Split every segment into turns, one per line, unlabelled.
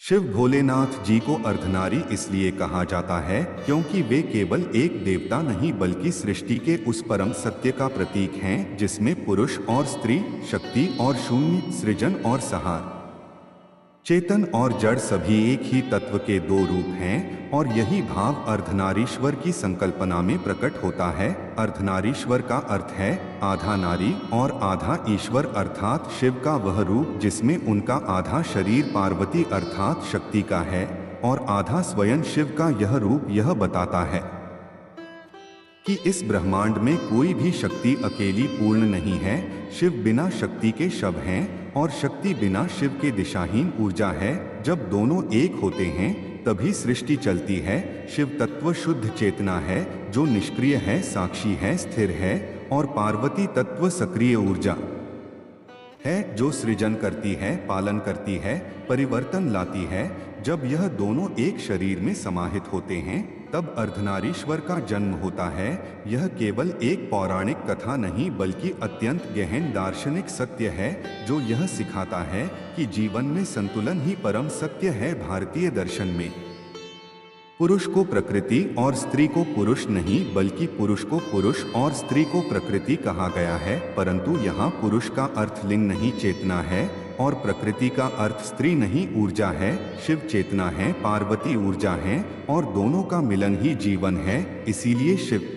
शिव भोलेनाथ जी को अर्धनारी इसलिए कहा जाता है क्योंकि वे केवल एक देवता नहीं बल्कि सृष्टि के उस परम सत्य का प्रतीक हैं जिसमें पुरुष और स्त्री, शक्ति और शून्य, सृजन और संहार, चेतन और जड़ सभी एक ही तत्व के दो रूप हैं और यही भाव अर्धनारीश्वर की संकल्पना में प्रकट होता है। अर्धनारीश्वर का अर्थ है आधा नारी और आधा ईश्वर अर्थात शिव का वह रूप जिसमें उनका आधा शरीर पार्वती अर्थात शक्ति का है और आधा स्वयं शिव का यह रूप यह बताता है कि इस ब्रह्मांड में कोई भी शक्ति अकेली पूर्ण नहीं है। शिव बिना शक्ति के शव हैं और शक्ति बिना शिव के दिशाहीन ऊर्जा है। जब दोनों एक होते हैं तभी सृष्टि चलती है। शिव तत्व शुद्ध चेतना है जो निष्क्रिय है, साक्षी है, स्थिर है और पार्वती तत्व सक्रिय ऊर्जा है जो सृजन करती है, पालन करती है, परिवर्तन लाती है। जब यह दोनों एक शरीर में समाहित होते हैं तब अर्धनारीश्वर का जन्म होता है। यह केवल एक पौराणिक कथा नहीं बल्कि अत्यंत गहन दार्शनिक सत्य है जो यह सिखाता है कि जीवन में संतुलन ही परम सत्य है। भारतीय दर्शन में पुरुष को प्रकृति और स्त्री को पुरुष नहीं बल्कि पुरुष को पुरुष और स्त्री को प्रकृति कहा गया है, परंतु यहाँ पुरुष का अर्थ लिंग नहीं चेतना है और प्रकृति का अर्थ स्त्री नहीं ऊर्जा है। शिव चेतना है, पार्वती ऊर्जा है और दोनों का मिलन ही जीवन है। इसीलिए शिव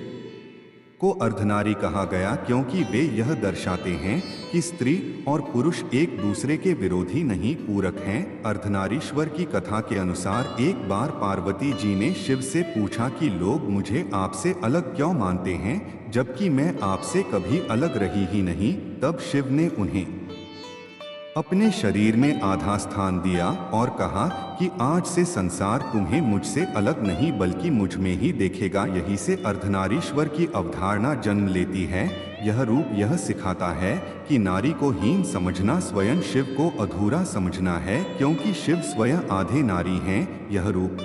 को अर्धनारी कहा गया क्योंकि वे यह दर्शाते हैं कि स्त्री और पुरुष एक दूसरे के विरोधी नहीं, पूरक हैं। अर्धनारीश्वर की कथा के अनुसार एक बार पार्वती जी ने शिव से पूछा कि लोग मुझे आपसे अलग क्यों मानते हैं जबकि मैं आपसे कभी अलग रही ही नहीं। तब शिव ने उन्हें अपने शरीर में आधा स्थान दिया और कहा कि आज से संसार तुम्हें मुझसे अलग नहीं बल्कि मुझ में ही देखेगा। यही से अर्धनारीश्वर की अवधारणा जन्म लेती है। यह रूप यह सिखाता है कि नारी को हीन समझना स्वयं शिव को अधूरा समझना है क्योंकि शिव स्वयं आधे नारी हैं। यह रूप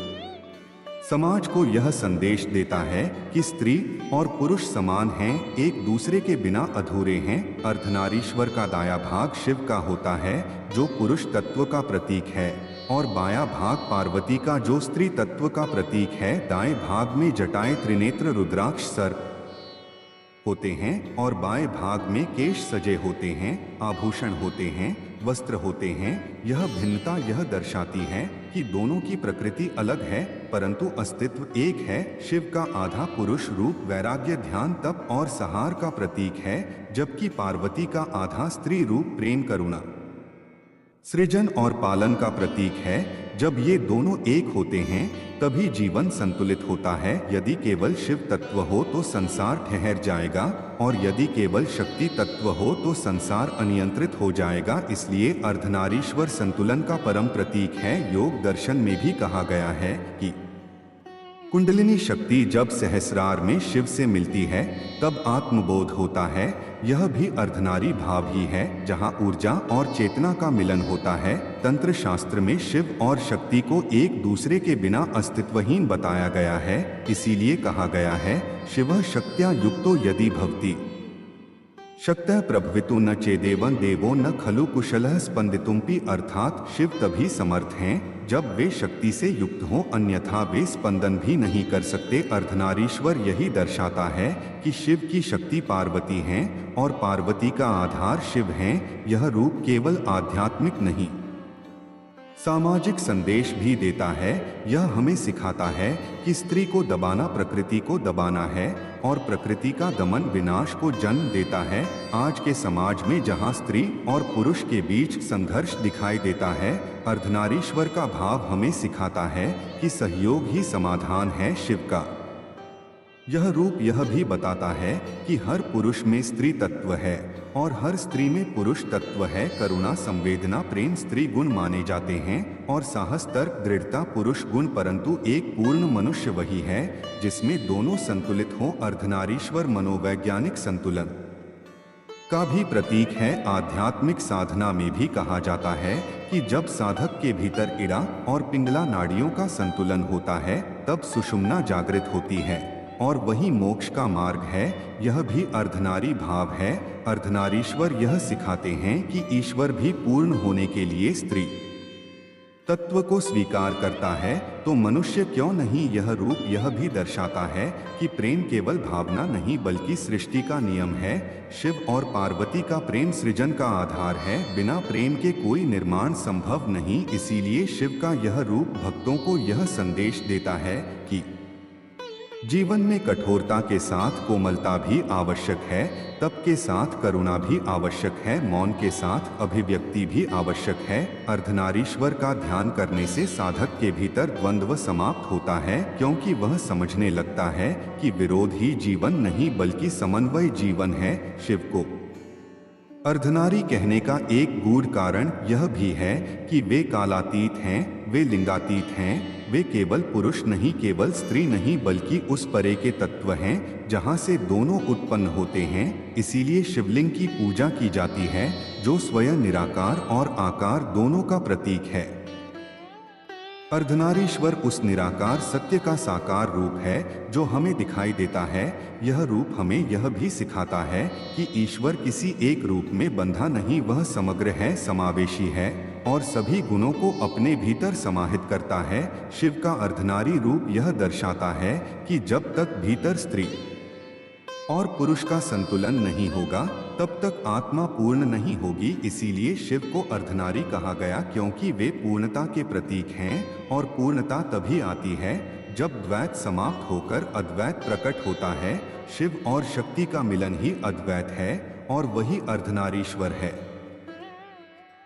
समाज को यह संदेश देता है कि स्त्री और पुरुष समान हैं, एक दूसरे के बिना अधूरे हैं। अर्धनारीश्वर का दाया भाग शिव का होता है जो पुरुष तत्व का प्रतीक है और बायां भाग पार्वती का जो स्त्री तत्व का प्रतीक है। दाएं भाग में जटाएं त्रिनेत्र रुद्राक्ष सर्प होते हैं और बाएं भाग में केश सजे होते हैं, आभूषण होते हैं, वस्त्र होते हैं। यह भिन्नता यह दर्शाती है कि दोनों की प्रकृति अलग है परंतु अस्तित्व एक है। शिव का आधा पुरुष रूप वैराग्य, ध्यान, तप और संहार का प्रतीक है जबकि पार्वती का आधा स्त्री रूप प्रेम, करुणा, सृजन और पालन का प्रतीक है। जब ये दोनों एक होते हैं तभी जीवन संतुलित होता है। यदि केवल शिव तत्व हो तो संसार ठहर जाएगा और यदि केवल शक्ति तत्व हो तो संसार अनियंत्रित हो जाएगा। इसलिए अर्धनारीश्वर संतुलन का परम प्रतीक है। योग दर्शन में भी कहा गया है कि कुंडलिनी शक्ति जब सहस्रार में शिव से मिलती है तब आत्मबोध होता है। यह भी अर्धनारी भाव ही है जहाँ ऊर्जा और चेतना का मिलन होता है। तंत्र शास्त्र में शिव और शक्ति को एक दूसरे के बिना अस्तित्वहीन बताया गया है। इसीलिए कहा गया है शिवः शक्त्या युक्तो यदि भवति शक्तः प्रभवितु न चेदेवं देवो न खलु कुशलः स्पंदितुमपि, अर्थात शिव तभी समर्थ हैं जब वे शक्ति से युक्त हों, अन्यथा वे स्पंदन भी नहीं कर सकते। अर्धनारीश्वर यही दर्शाता है कि शिव की शक्ति पार्वती हैं और पार्वती का आधार शिव हैं। यह रूप केवल आध्यात्मिक नहीं सामाजिक संदेश भी देता है। यह हमें सिखाता है कि स्त्री को दबाना प्रकृति को दबाना है और प्रकृति का दमन विनाश को जन्म देता है। आज के समाज में जहां स्त्री और पुरुष के बीच संघर्ष दिखाई देता है, अर्धनारीश्वर का भाव हमें सिखाता है कि सहयोग ही समाधान है। शिव का यह रूप यह भी बताता है कि हर पुरुष में स्त्री तत्व है और हर स्त्री में पुरुष तत्व है। करुणा, संवेदना, प्रेम स्त्री गुण माने जाते हैं और साहस, तर्क, दृढ़ता पुरुष गुण, परंतु एक पूर्ण मनुष्य वही है जिसमें दोनों संतुलित हों। अर्धनारीश्वर मनोवैज्ञानिक संतुलन का भी प्रतीक है। आध्यात्मिक साधना में भी कहा जाता है कि जब साधक के भीतर इड़ा और पिंगला नाड़ियों का संतुलन होता है तब सुषुम्ना जागृत होती है और वही मोक्ष का मार्ग है। यह भी अर्धनारी भाव है। अर्धनारीश्वर यह सिखाते हैं कि ईश्वर भी पूर्ण होने के लिए स्त्री तत्व को स्वीकार करता है तो मनुष्य क्यों नहीं, यह रूप यह भी दर्शाता है कि प्रेम केवल भावना नहीं बल्कि सृष्टि का नियम है। शिव और पार्वती का प्रेम सृजन का आधार है, बिना प्रेम के कोई निर्माण संभव नहीं। इसीलिए शिव का यह रूप भक्तों को यह संदेश देता है कि जीवन में कठोरता के साथ कोमलता भी आवश्यक है, तप के साथ करुणा भी आवश्यक है, मौन के साथ अभिव्यक्ति भी आवश्यक है। अर्धनारीश्वर का ध्यान करने से साधक के भीतर द्वंद्व समाप्त होता है, क्योंकि वह समझने लगता है कि विरोध ही जीवन नहीं बल्कि समन्वय जीवन है। शिव को अर्धनारी कहने का एक गूढ़ कारण यह भी है कि वे कालातीत हैं, वे लिंगातीत हैं, वे केवल पुरुष नहीं, केवल स्त्री नहीं, बल्कि उस परे के तत्व हैं जहाँ से दोनों उत्पन्न होते हैं। इसीलिए शिवलिंग की पूजा की जाती है, जो स्वयं निराकार और आकार दोनों का प्रतीक है। अर्धनारीश्वर उस निराकार सत्य का साकार रूप है जो हमें दिखाई देता है। यह रूप हमें यह भी सिखाता है कि ईश्वर किसी एक रूप में बंधा नहीं, वह समग्र है, समावेशी है और सभी गुणों को अपने भीतर समाहित करता है। शिव का अर्धनारी रूप यह दर्शाता है कि जब तक भीतर स्त्री और पुरुष का संतुलन नहीं होगा तब तक आत्मा पूर्ण नहीं होगी। इसीलिए शिव को अर्धनारी कहा गया, क्योंकि वे पूर्णता के प्रतीक हैं और पूर्णता तभी आती है जब द्वैत समाप्त होकर अद्वैत प्रकट होता है। शिव और शक्ति का मिलन ही अद्वैत है और वही अर्धनारीश्वर है।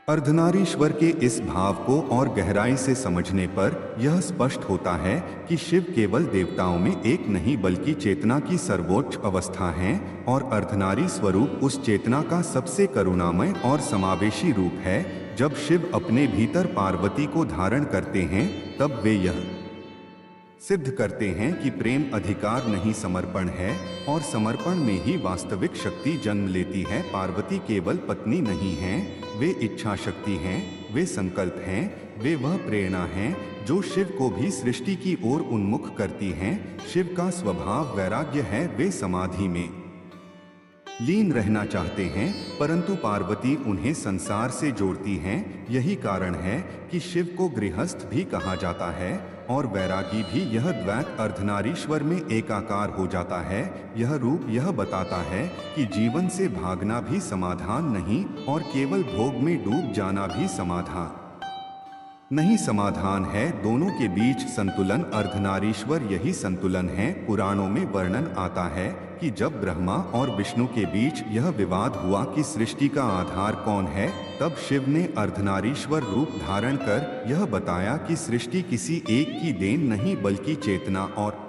अर्धनारीश्वर के इस भाव को और गहराई से समझने पर यह स्पष्ट होता है कि शिव केवल देवताओं में एक नहीं बल्कि चेतना की सर्वोच्च अवस्था है और अर्धनारी स्वरूप उस चेतना का सबसे करुणामय और समावेशी रूप है। जब शिव अपने भीतर पार्वती को धारण करते हैं तब वे यह सिद्ध करते हैं कि प्रेम अधिकार नहीं समर्पण है और समर्पण में ही वास्तविक शक्ति जन्म लेती है। पार्वती केवल पत्नी नहीं है, वे इच्छा शक्ति हैं, वे संकल्प हैं, वे वह प्रेरणा हैं जो शिव को भी सृष्टि की ओर उन्मुख करती हैं। शिव का स्वभाव वैराग्य है, वे समाधि में लीन रहना चाहते हैं परंतु पार्वती उन्हें संसार से जोड़ती हैं। यही कारण है कि शिव को गृहस्थ भी कहा जाता है और वैरागी भी। यह द्वैत अर्धनारीश्वर में एकाकार हो जाता है। यह रूप यह बताता है कि जीवन से भागना भी समाधान नहीं और केवल भोग में डूब जाना भी समाधान नहीं, समाधान है दोनों के बीच संतुलन। अर्धनारीश्वर यही संतुलन है। पुराणों में वर्णन आता है कि जब ब्रह्मा और विष्णु के बीच यह विवाद हुआ कि सृष्टि का आधार कौन है, तब शिव ने अर्धनारीश्वर रूप धारण कर यह बताया कि सृष्टि किसी एक की देन नहीं बल्कि चेतना और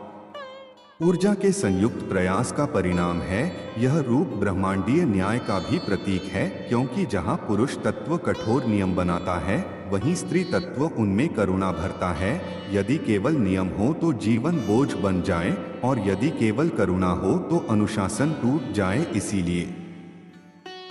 ऊर्जा के संयुक्त प्रयास का परिणाम है। यह रूप ब्रह्मांडीय न्याय का भी प्रतीक है, क्योंकि जहाँ पुरुष तत्व कठोर नियम बनाता है वहीं स्त्री तत्व उनमें करुणा भरता है। यदि केवल नियम हो तो जीवन बोझ बन जाए और यदि केवल करुणा हो तो अनुशासन टूट जाए। इसीलिए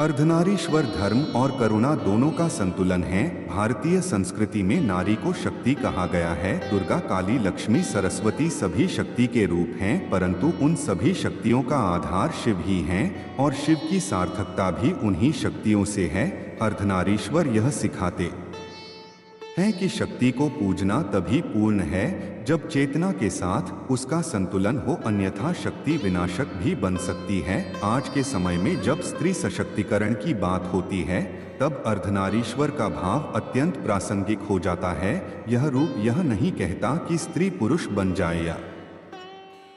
अर्धनारीश्वर धर्म और करुणा दोनों का संतुलन है। भारतीय संस्कृति में नारी को शक्ति कहा गया है। दुर्गा, काली, लक्ष्मी, सरस्वती सभी शक्ति के रूप हैं, परंतु उन सभी शक्तियों का आधार शिव ही हैं और शिव की सार्थकता भी उन्हीं शक्तियों से है। अर्धनारीश्वर यह सिखाते हैं कि शक्ति को पूजना तभी पूर्ण है जब चेतना के साथ उसका संतुलन हो, अन्यथा शक्ति विनाशक भी बन सकती है। आज के समय में जब स्त्री सशक्तिकरण की बात होती है तब अर्धनारीश्वर का भाव अत्यंत प्रासंगिक हो जाता है। यह रूप यह नहीं कहता कि स्त्री पुरुष बन जाए या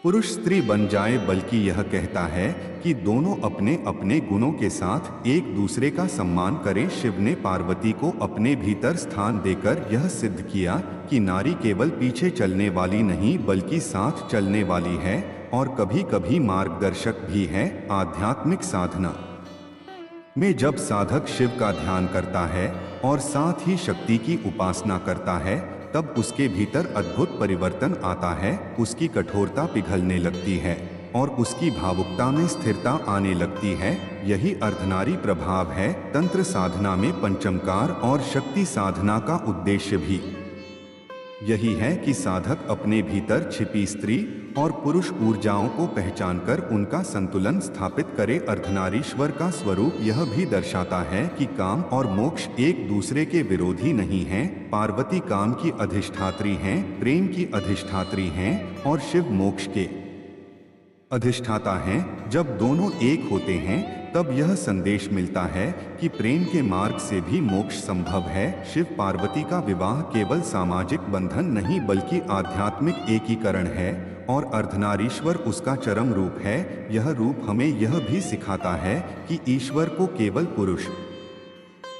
पुरुष स्त्री बन जाए, बल्कि यह कहता है कि दोनों अपने अपने गुणों के साथ एक दूसरे का सम्मान करें। शिव ने पार्वती को अपने भीतर स्थान देकर यह सिद्ध किया कि नारी केवल पीछे चलने वाली नहीं बल्कि साथ चलने वाली है और कभी कभी मार्गदर्शक भी है। आध्यात्मिक साधना में जब साधक शिव का ध्यान करता है और साथ ही शक्ति की उपासना करता है तब उसके भीतर अद्भुत परिवर्तन आता है। उसकी कठोरता पिघलने लगती है और उसकी भावुकता में स्थिरता आने लगती है। यही अर्धनारी प्रभाव है। तंत्र साधना में पंचमकार और शक्ति साधना का उद्देश्य भी यही है कि साधक अपने भीतर छिपी स्त्री और पुरुष ऊर्जाओं को पहचानकर उनका संतुलन स्थापित करे। अर्धनारीश्वर का स्वरूप यह भी दर्शाता है कि काम और मोक्ष एक दूसरे के विरोधी नहीं हैं। पार्वती काम की अधिष्ठात्री हैं, प्रेम की अधिष्ठात्री हैं और शिव मोक्ष के अधिष्ठाता हैं। जब दोनों एक होते हैं तब यह संदेश मिलता है कि प्रेम के मार्ग से भी मोक्ष संभव है। शिव पार्वती का विवाह केवल सामाजिक बंधन नहीं बल्कि आध्यात्मिक एकीकरण है और अर्धनारीश्वर उसका चरम रूप है। यह रूप हमें यह भी सिखाता है कि ईश्वर को केवल पुरुष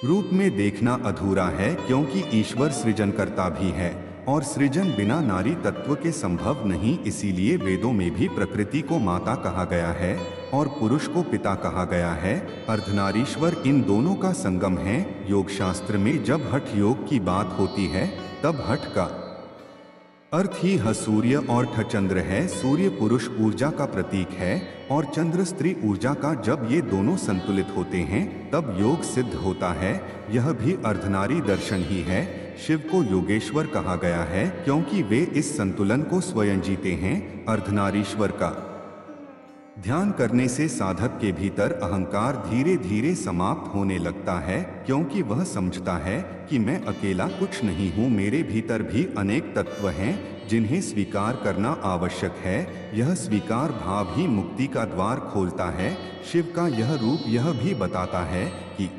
रूप में देखना अधूरा है, क्योंकि ईश्वर सृजनकर्ता भी है और सृजन बिना नारी तत्व के संभव नहीं। इसीलिए वेदों में भी प्रकृति को माता कहा गया है और पुरुष को पिता कहा गया है। अर्धनारीश्वर इन दोनों का संगम है। योग शास्त्र में जब हठ योग की बात होती है तब हठ का अर्थ ही ह सूर्य और ठ चंद्र है। सूर्य पुरुष ऊर्जा का प्रतीक है और चंद्र स्त्री ऊर्जा का। जब ये दोनों संतुलित होते हैं तब योग सिद्ध होता है। यह भी अर्धनारी दर्शन ही है। शिव को योगेश्वर कहा गया है क्योंकि वे इस संतुलन को स्वयं जीते हैं। अर्धनारीश्वर का ध्यान करने से साधक के भीतर अहंकार धीरे धीरे समाप्त होने लगता है, क्योंकि वह समझता है कि मैं अकेला कुछ नहीं हूँ। मेरे भीतर भी अनेक तत्व हैं जिन्हें स्वीकार करना आवश्यक है। यह स्वीकार भाव ही मुक्ति का द्वार खोलता है। शिव का यह रूप यह भी बताता है कि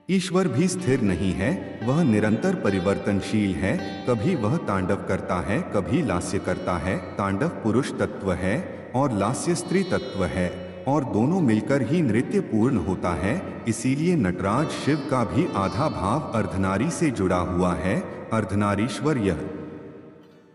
ईश्वर भी स्थिर नहीं है, वह निरंतर परिवर्तनशील है। कभी वह तांडव करता है, कभी लास्य करता है। तांडव पुरुष तत्व है और लास्य स्त्री तत्व है और दोनों मिलकर ही नृत्य पूर्ण होता है। इसीलिए नटराज शिव का भी आधा भाव अर्धनारी से जुड़ा हुआ है। अर्धनारीश्वर यह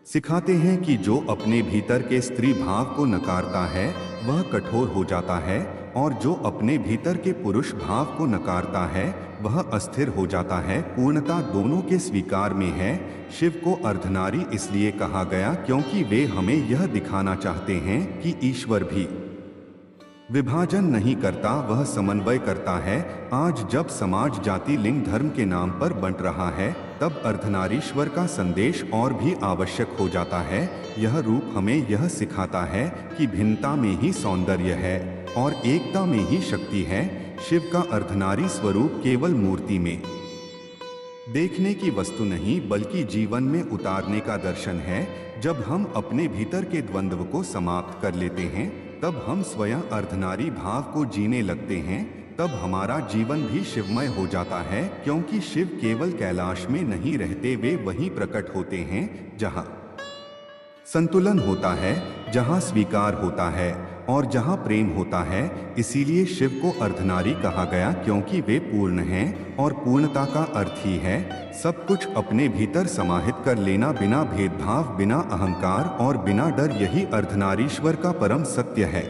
सिखाते हैं कि जो अपने भीतर के स्त्री भाव को नकारता है वह कठोर हो जाता है और जो अपने भीतर के पुरुष भाव को नकारता है वह अस्थिर हो जाता है। पूर्णता दोनों के स्वीकार में है। शिव को अर्धनारी इसलिए कहा गया क्योंकि वे हमें यह दिखाना चाहते हैं कि ईश्वर भी विभाजन नहीं करता, वह समन्वय करता है। आज जब समाज जाति लिंग धर्म के नाम पर बंट रहा है तब अर्धनारीश्वर का संदेश और भी आवश्यक हो जाता है। यह रूप हमें यह सिखाता है कि भिन्नता में ही सौंदर्य है और एकता में ही शक्ति है। शिव का अर्धनारी स्वरूप केवल मूर्ति में देखने की वस्तु नहीं बल्कि जीवन में उतारने का दर्शन है। जब हम अपने भीतर के द्वंद्व को समाप्त कर लेते हैं तब हम स्वयं अर्धनारी भाव को जीने लगते हैं। तब हमारा जीवन भी शिवमय हो जाता है, क्योंकि शिव केवल कैलाश में नहीं रहते, वे वहीं प्रकट होते हैं जहाँ संतुलन होता है, जहाँ स्वीकार होता है और जहाँ प्रेम होता है। इसीलिए शिव को अर्धनारी कहा गया क्योंकि वे पूर्ण हैं और पूर्णता का अर्थ ही है सब कुछ अपने भीतर समाहित कर लेना, बिना भेदभाव, बिना अहंकार और बिना डर। यही अर्धनारीश्वर का परम सत्य है।